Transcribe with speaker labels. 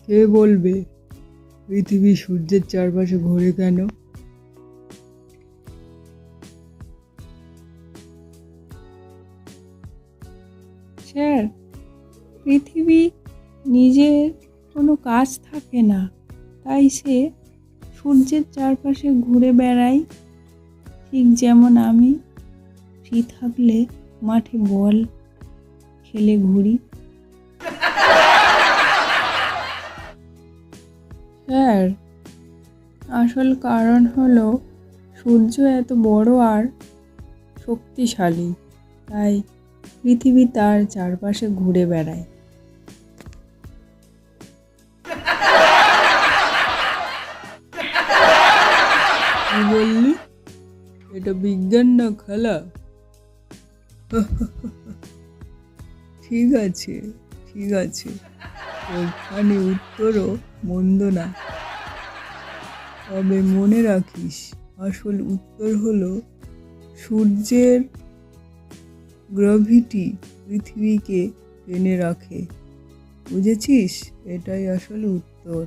Speaker 1: কে বলবে পৃথিবী সূর্যের চারপাশে ঘোরে কেন?
Speaker 2: স্যার, পৃথিবী নিজের কোনো কাজ থাকে না, তাই সে সূর্যের চারপাশে ঘুরে বেড়ায়। ঠিক যেমন আমি ফ্রি থাকলে মাঠে বল খেলে ঘুরি। স্যার, আসল কারণ হলো সূর্য এত বড় আর শক্তিশালী, তাই পৃথিবী তার চারপাশে ঘুরে বেড়ায়।
Speaker 1: কি বললি? এটা বিজ্ঞান না খেলা? ঠিক আছে, ঠিক আছে, ওখানে উত্তরও মন্দ না। তবে মনে রাখিস, আসল উত্তর হলো সূর্যের গ্র্যাভিটি পৃথিবীকে টেনে রাখে। বুঝেছিস? এটাই আসল উত্তর।